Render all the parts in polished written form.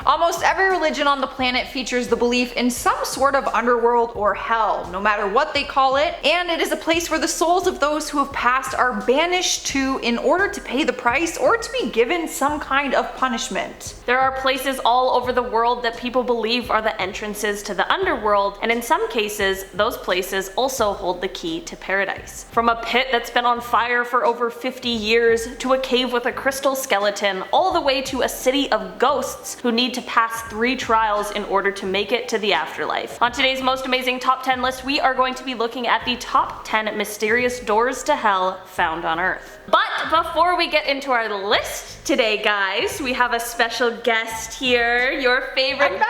Almost every religion on the planet features the belief in some sort of underworld or hell, no matter what they call it, and it is a place where the souls of those who have passed are banished to in order to pay the price or to be given some kind of punishment. There are places all over the world that people believe are the entrances to the underworld, and in some cases, those places also hold the key to paradise. From a pit that's been on fire for over 50 years, to a cave with a crystal skeleton, all the way to a city of ghosts who need to pass 3 trials in order to make it to the afterlife. On today's most amazing top 10 list, we are going to be looking at the top 10 mysterious doors to hell found on Earth. But before we get into our list today, guys, we have a special guest here. Your favorite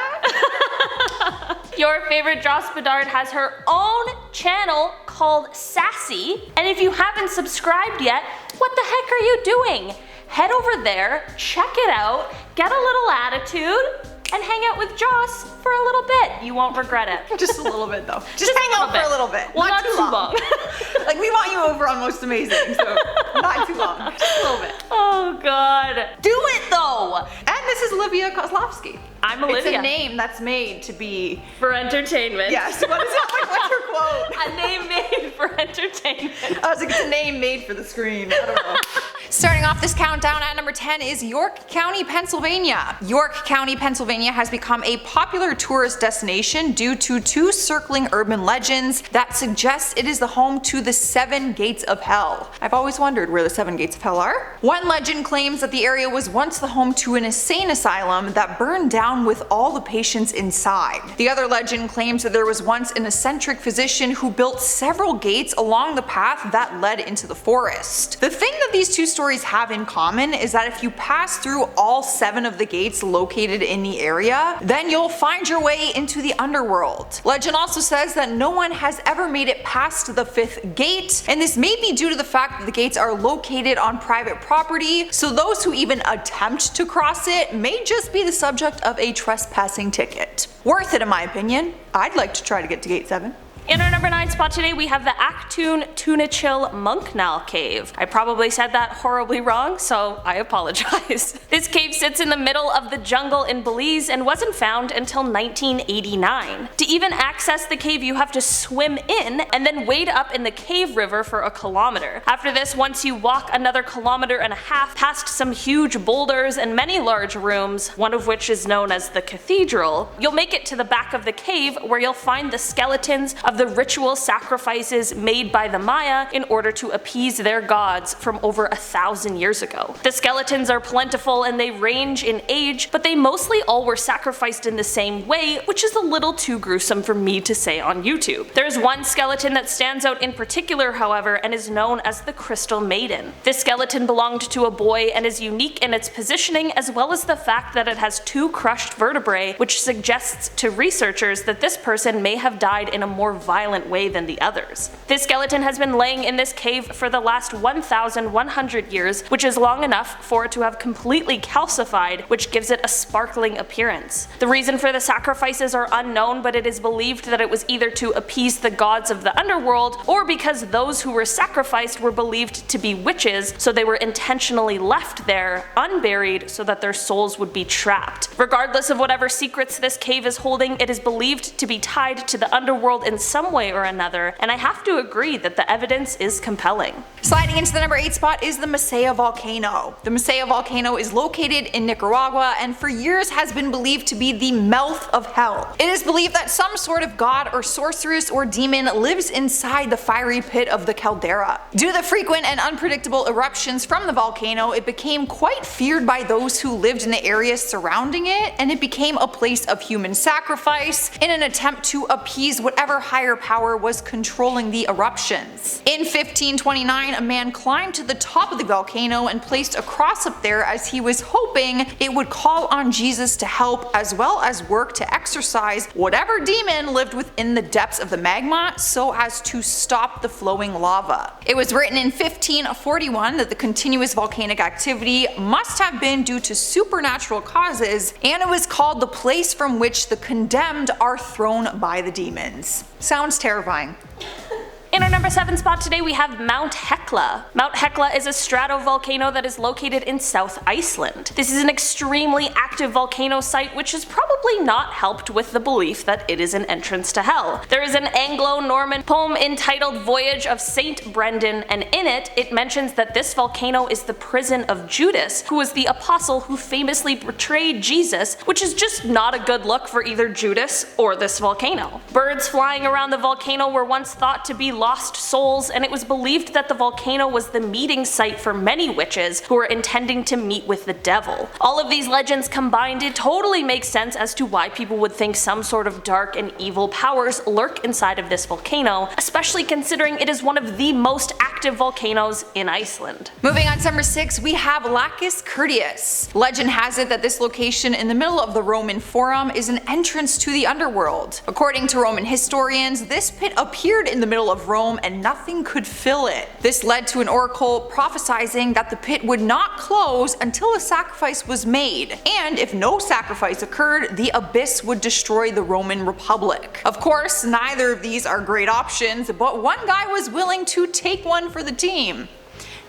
Your favorite Joss Bedard has her own channel called Sassy, and if you haven't subscribed yet, what the heck are you doing? Head over there, check it out, get a little attitude, and hang out with Joss for a little bit. You won't regret it. Just a little bit though. Just hang out for a little bit. Well, not too long. Like, we want you over on Most Amazing, so not too long. Just a little bit. Oh god. Do it though! And this is Olivia Kozlovsky. I'm Olivia. It's a name that's made to be... for entertainment. Yes, what is it? Like, what's your quote? A name made for entertainment. I was like, it's a name made for the screen. I don't know. Starting off this countdown at number 10 is York County, Pennsylvania. York County, Pennsylvania has become a popular tourist destination due to 2 circling urban legends that suggest it is the home to the 7 gates of hell. I've always wondered where the 7 gates of hell are. One legend claims that the area was once the home to an insane asylum that burned down with all the patients inside. The other legend claims that there was once an eccentric physician who built several gates along the path that led into the forest. The thing that these 2 stories have in common is that if you pass through all 7 of the gates located in the area, then you'll find your way into the underworld. Legend also says that no one has ever made it past the 5th gate, and this may be due to the fact that the gates are located on private property, so those who even attempt to cross it may just be the subject of a trespassing ticket. Worth it in my opinion. I'd like to try to get to gate 7. In our number 9 spot today, we have the Actun tunchil muknal cave. I probably said that horribly wrong, so I apologize. This cave sits in the middle of the jungle in Belize and wasn't found until 1989. To even access the cave, you have to swim in and then wade up in the cave river for a kilometer. After this, once you walk another 1.5 kilometers past some huge boulders and many large rooms, one of which is known as the cathedral, you'll make it to the back of the cave where you'll find the skeletons of the ritual sacrifices made by the Maya in order to appease their gods from over 1,000 years ago. The skeletons are plentiful and they range in age, but they mostly all were sacrificed in the same way, which is a little too gruesome for me to say on YouTube. There's one skeleton that stands out in particular, however, and is known as the Crystal Maiden. This skeleton belonged to a boy and is unique in its positioning, as well as the fact that it has 2 crushed vertebrae, which suggests to researchers that this person may have died in a more violent way than the others. This skeleton has been laying in this cave for the last 1,100 years, which is long enough for it to have completely calcified, which gives it a sparkling appearance. The reason for the sacrifices are unknown, but it is believed that it was either to appease the gods of the underworld, or because those who were sacrificed were believed to be witches, so they were intentionally left there, unburied, so that their souls would be trapped. Regardless of whatever secrets this cave is holding, it is believed to be tied to the underworld in some way or another, and I have to agree that the evidence is compelling. Sliding into the number 8 spot is the Masaya volcano. The Masaya volcano is located in Nicaragua and for years has been believed to be the mouth of hell. It is believed that some sort of god or sorceress or demon lives inside the fiery pit of the caldera. Due to the frequent and unpredictable eruptions from the volcano, it became quite feared by those who lived in the area surrounding it, and it became a place of human sacrifice in an attempt to appease whatever higher power was controlling the eruptions. In 1529, a man climbed to the top of the volcano and placed a cross up there as he was hoping it would call on Jesus to help, as well as work to exorcise whatever demon lived within the depths of the magma so as to stop the flowing lava. It was written in 1541 that the continuous volcanic activity must have been due to supernatural causes, and it was called the place from which the condemned are thrown by the demons. Sounds terrifying. In our number 7 spot today we have Mount Hekla. Mount Hekla is a stratovolcano that is located in South Iceland. This is an extremely active volcano site which has probably not helped with the belief that it is an entrance to hell. There is an Anglo-Norman poem entitled Voyage of Saint Brendan, and in it, it mentions that this volcano is the prison of Judas, who was the apostle who famously betrayed Jesus, which is just not a good look for either Judas or this volcano. Birds flying around the volcano were once thought to be lost souls, and it was believed that the volcano was the meeting site for many witches who were intending to meet with the devil. All of these legends combined, it totally makes sense as to why people would think some sort of dark and evil powers lurk inside of this volcano, especially considering it is one of the most active volcanoes in Iceland. Moving on to number 6, we have Lacus Curtius. Legend has it that this location in the middle of the Roman Forum is an entrance to the underworld. According to Roman historians, this pit appeared in the middle of Rome and nothing could fill it. This led to an oracle prophesizing that the pit would not close until a sacrifice was made, and if no sacrifice occurred, the abyss would destroy the Roman Republic. Of course, neither of these are great options, but one guy was willing to take one for the team.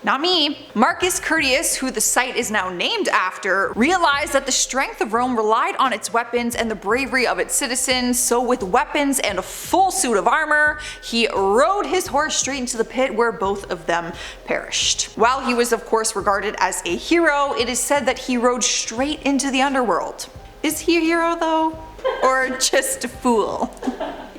Not me. Marcus Curtius, who the site is now named after, realized that the strength of Rome relied on its weapons and the bravery of its citizens, so with weapons and a full suit of armor, he rode his horse straight into the pit where both of them perished. While he was of course regarded as a hero, it is said that he rode straight into the underworld. Is he a hero though? Or just a fool?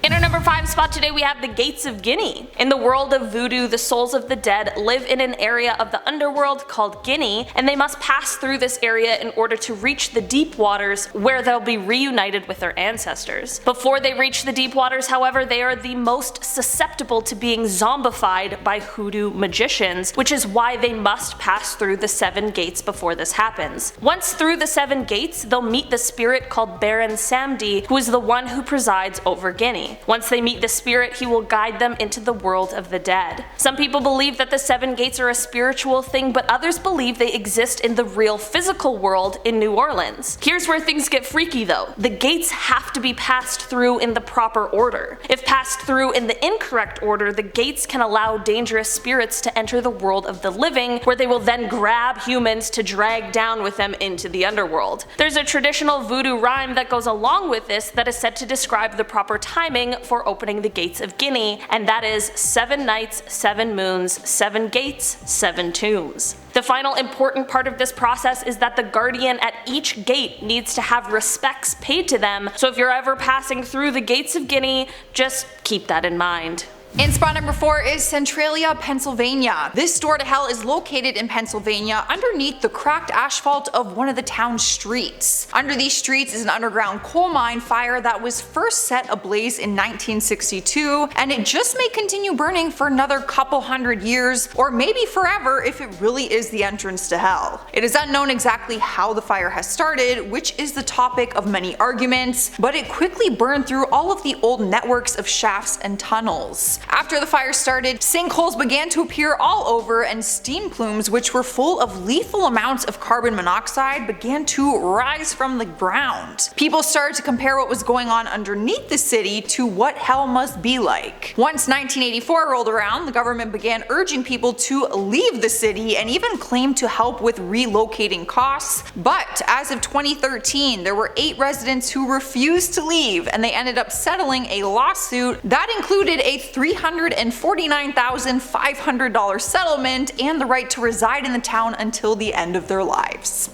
In our number 5 spot today we have the Gates of Guinea. In the world of voodoo, the souls of the dead live in an area of the underworld called Guinea, and they must pass through this area in order to reach the deep waters where they'll be reunited with their ancestors. Before they reach the deep waters, however, they are the most susceptible to being zombified by hoodoo magicians, which is why they must pass through the 7 gates before this happens. Once through the 7 gates, they'll meet the spirit called Baron Samdi, who is the one who presides over Guinea. Once they meet the spirit, he will guide them into the world of the dead. Some people believe that the 7 gates are a spiritual thing, but others believe they exist in the real physical world in New Orleans. Here's where things get freaky though. The gates have to be passed through in the proper order. If passed through in the incorrect order, the gates can allow dangerous spirits to enter the world of the living, where they will then grab humans to drag down with them into the underworld. There's a traditional voodoo rhyme that goes along with this that is said to describe the proper timing for opening the gates of Guinea, and that is 7 nights, 7 moons, 7 gates, 7 tombs. The final important part of this process is that the guardian at each gate needs to have respects paid to them, so if you're ever passing through the gates of Guinea, just keep that in mind. In spot number 4 is Centralia, Pennsylvania. This door to hell is located in Pennsylvania underneath the cracked asphalt of one of the town's streets. Under these streets is an underground coal mine fire that was first set ablaze in 1962, and it just may continue burning for another couple hundred years, or maybe forever if it really is the entrance to hell. It is unknown exactly how the fire has started, which is the topic of many arguments, but it quickly burned through all of the old networks of shafts and tunnels. After the fire started, sinkholes began to appear all over, and steam plumes, which were full of lethal amounts of carbon monoxide, began to rise from the ground. People started to compare what was going on underneath the city to what hell must be like. Once 1984 rolled around, the government began urging people to leave the city and even claimed to help with relocating costs, but as of 2013 there were 8 residents who refused to leave, and they ended up settling a lawsuit that included a $349,500 settlement and the right to reside in the town until the end of their lives.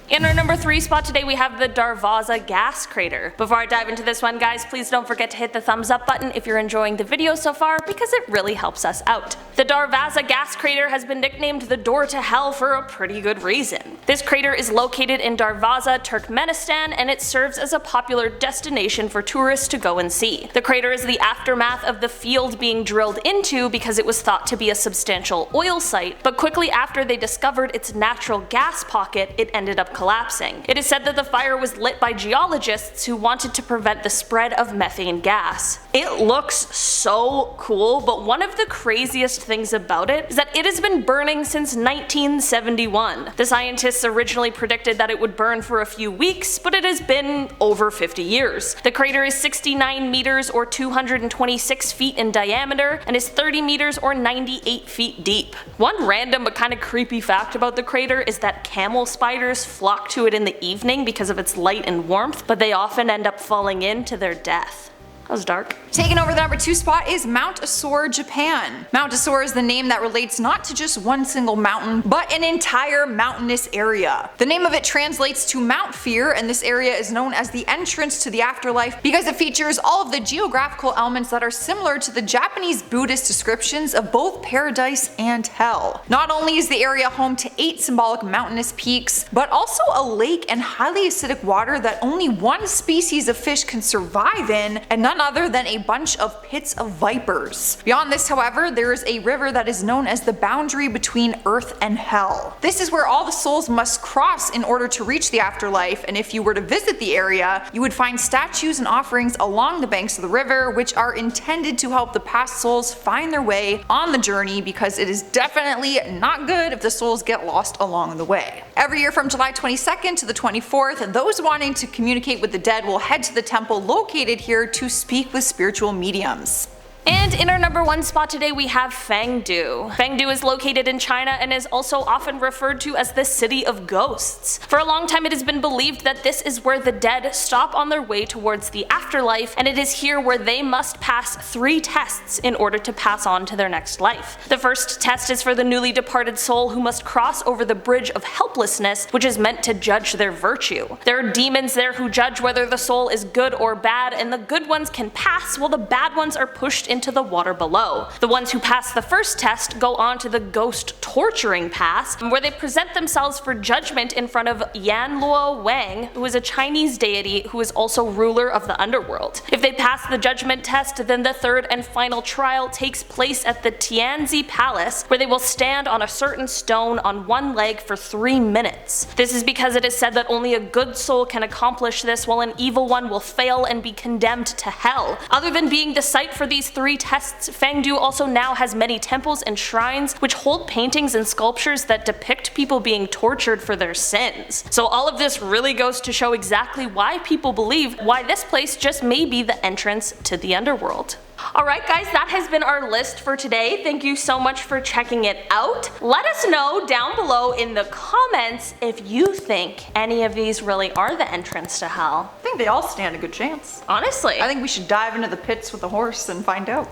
In our number 3 spot today we have the Darvaza gas crater. Before I dive into this one, guys, please don't forget to hit the thumbs up button if you're enjoying the video so far, because it really helps us out. The Darvaza gas crater has been nicknamed the door to hell for a pretty good reason. This crater is located in Darvaza, Turkmenistan, and it serves as a popular destination for tourists to go and see. The crater is the aftermath of the field being drilled into because it was thought to be a substantial oil site, but quickly after they discovered its natural gas pocket, it ended up collapsing. It is said that the fire was lit by geologists who wanted to prevent the spread of methane gas. It looks so cool, but one of the craziest things about it is that it has been burning since 1971. The scientists originally predicted that it would burn for a few weeks, but it has been over 50 years. The crater is 69 meters or 226 feet in diameter and is 30 meters or 98 feet deep. One random but kind of creepy fact about the crater is that camel spiders flock to it in the evening because of its light and warmth, but they often end up falling in to their death. That was dark. Taking over the number 2 spot is Mount Osore, Japan. Mount Osore is the name that relates not to just one single mountain, but an entire mountainous area. The name of it translates to Mount Fear, and this area is known as the entrance to the afterlife because it features all of the geographical elements that are similar to the Japanese Buddhist descriptions of both paradise and hell. Not only is the area home to 8 symbolic mountainous peaks, but also a lake and highly acidic water that only one species of fish can survive in, and none other than a bunch of pits of vipers. Beyond this, however, there is a river that is known as the boundary between earth and hell. This is where all the souls must cross in order to reach the afterlife, and if you were to visit the area, you would find statues and offerings along the banks of the river which are intended to help the past souls find their way on the journey, because it is definitely not good if the souls get lost along the way. Every year from July 22nd to the 24th, those wanting to communicate with the dead will head to the temple located here to speak with spiritual mediums. And in our number 1 spot today we have Fengdu. Fengdu is located in China and is also often referred to as the City of Ghosts. For a long time it has been believed that this is where the dead stop on their way towards the afterlife, and it is here where they must pass 3 tests in order to pass on to their next life. The first test is for the newly departed soul who must cross over the bridge of helplessness, which is meant to judge their virtue. There are demons there who judge whether the soul is good or bad, and the good ones can pass while the bad ones are pushed into the water below. The ones who pass the first test go on to the ghost torturing pass, where they present themselves for judgment in front of Yanluo Wang, who is a Chinese deity who is also ruler of the underworld. If they pass the judgment test, then the third and final trial takes place at the Tianzi Palace, where they will stand on a certain stone on one leg for 3 minutes. This is because it is said that only a good soul can accomplish this, while an evil one will fail and be condemned to hell. Other than being the site for these 3 tests, Fengdu also now has many temples and shrines which hold paintings and sculptures that depict people being tortured for their sins. So all of this really goes to show exactly why people believe why this place just may be the entrance to the underworld. Alright guys, that has been our list for today. Thank you so much for checking it out. Let us know down below in the comments if you think any of these really are the entrance to hell. I think they all stand a good chance. Honestly. I think we should dive into the pits with a horse and find out.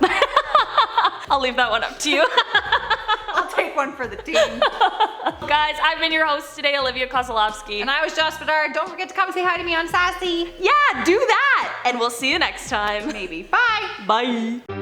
I'll leave that one up to you. I'll take one for the team. Guys, I've been your host today, Olivia Kozlovsky. And I was Josh Bedard. Don't forget to come say hi to me on Sassy. Yeah, do that! And we'll see you next time. Maybe. Bye. Bye.